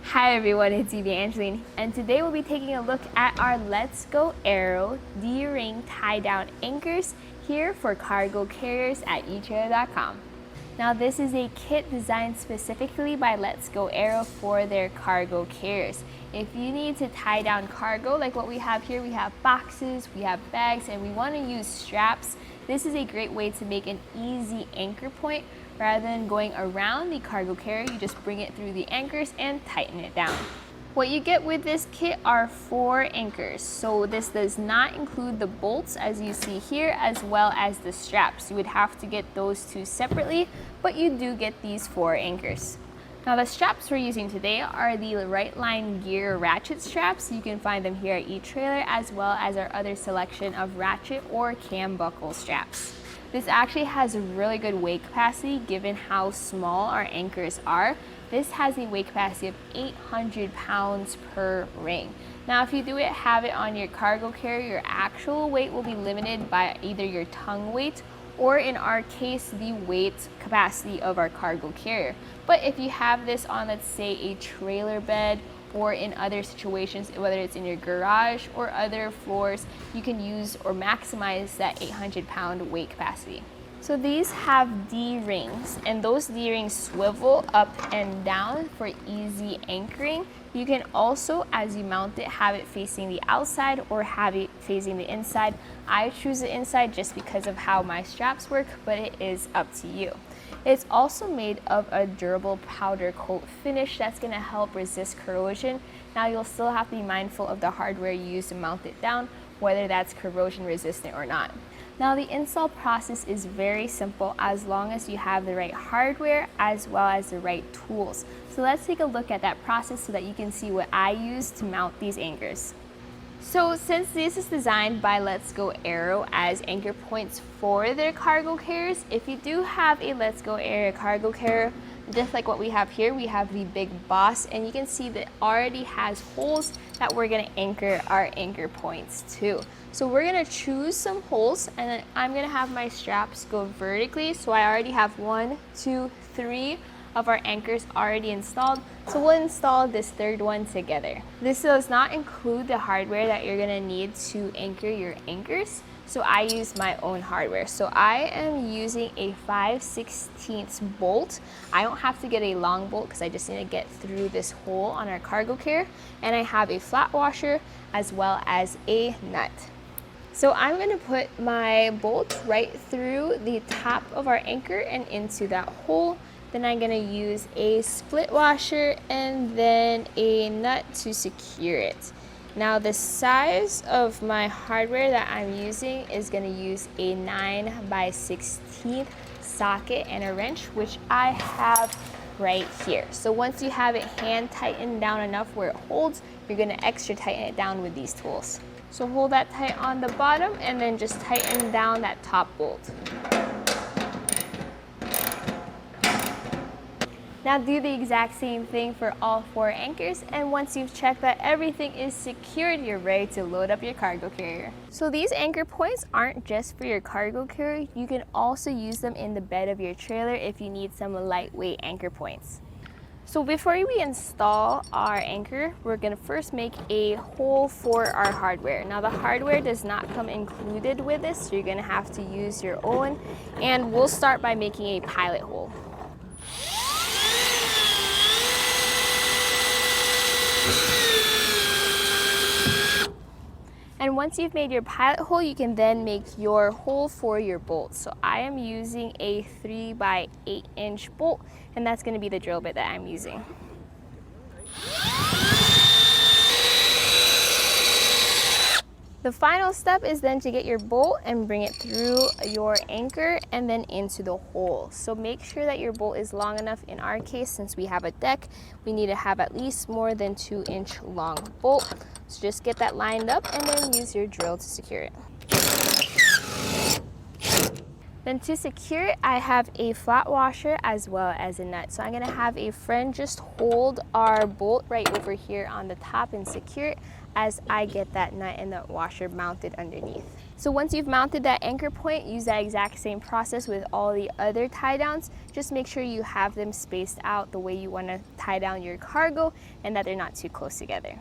Hi everyone, it's Evangeline, and today we'll be taking a look at our Let's Go Aero D-ring tie-down anchors here for cargo carriers at etrailer.com. Now this is a kit designed specifically by Let's Go Aero for their cargo carriers. If you need to tie down cargo like what we have here, we have boxes, we have bags, and we want to use straps, this is a great way to make an easy anchor point. Rather than going around the cargo carrier, you just bring it through the anchors and tighten it down. What you get with this kit are 4 anchors. So this does not include the bolts as you see here, as well as the straps. You would have to get those 2 separately, but you do get these 4 anchors. Now the straps we're using today are the Right Line Gear ratchet straps. You can find them here at eTrailer, as well as our other selection of ratchet or cam buckle straps. This actually has a really good weight capacity given how small our anchors are. This has a weight capacity of 800 pounds per ring. Now if you have it on your cargo carrier, your actual weight will be limited by either your tongue weight or in our case, the weight capacity of our cargo carrier. But if you have this on, let's say, a trailer bed, or in other situations, whether it's in your garage or other floors, you can use or maximize that 800-pound weight capacity. So these have D-rings, and those D-rings swivel up and down for easy anchoring. You can also, as you mount it, have it facing the outside or have it facing the inside. I choose the inside just because of how my straps work, but it is up to you. It's also made of a durable powder coat finish that's going to help resist corrosion. Now you'll still have to be mindful of the hardware you use to mount it down, whether that's corrosion resistant or not. Now the install process is very simple as long as you have the right hardware as well as the right tools. So let's take a look at that process so that you can see what I use to mount these anchors. So since this is designed by Let's Go Aero as anchor points for their cargo carriers, if you do have a Let's Go Aero cargo carrier, just like what we have here, we have the Big Boss, and you can see that it already has holes that we're gonna anchor our anchor points to. So we're gonna choose some holes, and then I'm gonna have my straps go vertically. So I already have 1, 2, 3 of our anchors already installed. So we'll install this 3rd one together. This does not include the hardware that you're gonna need to anchor your anchors. So I use my own hardware. So I am using a 5/16 bolt. I don't have to get a long bolt because I just need to get through this hole on our cargo carrier. And I have a flat washer as well as a nut. So I'm gonna put my bolt right through the top of our anchor and into that hole. Then I'm gonna use a split washer and then a nut to secure it. Now the size of my hardware that I'm using is gonna use a 9/16 socket and a wrench, which I have right here. So once you have it hand tightened down enough where it holds, you're gonna extra tighten it down with these tools. So hold that tight on the bottom and then just tighten down that top bolt. Now do the exact same thing for all 4 anchors, and once you've checked that everything is secured, you're ready to load up your cargo carrier. So these anchor points aren't just for your cargo carrier, you can also use them in the bed of your trailer if you need some lightweight anchor points. So before we install our anchor, we're gonna first make a hole for our hardware. Now the hardware does not come included with this, so you're gonna have to use your own, and we'll start by making a pilot hole. And once you've made your pilot hole, you can then make your hole for your bolt. So I am using a 3/8" bolt, and that's gonna be the drill bit that I'm using. The final step is then to get your bolt and bring it through your anchor and then into the hole. So make sure that your bolt is long enough. In our case, since we have a deck, we need to have at least more than 2-inch long bolt. So just get that lined up and then use your drill to secure it. Then to secure it, I have a flat washer as well as a nut. So I'm gonna have a friend just hold our bolt right over here on the top and secure it as I get that nut and the washer mounted underneath. So once you've mounted that anchor point, use that exact same process with all the other tie downs. Just make sure you have them spaced out the way you wanna tie down your cargo and that they're not too close together.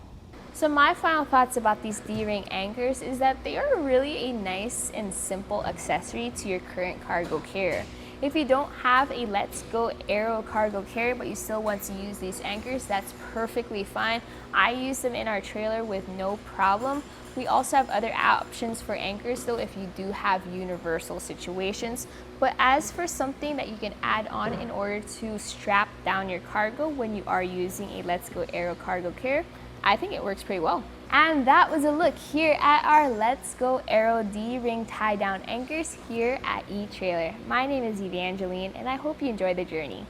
So my final thoughts about these D-ring anchors is that they are really a nice and simple accessory to your current cargo carrier. If you don't have a Let's Go Aero cargo carrier but you still want to use these anchors, that's perfectly fine. I use them in our trailer with no problem. We also have other options for anchors though if you do have universal situations. But as for something that you can add on in order to strap down your cargo when you are using a Let's Go Aero cargo carrier, I think it works pretty well. And that was a look here at our Let's Go Aero D-ring tie down anchors here at eTrailer. My name is Evangeline and I hope you enjoy the journey.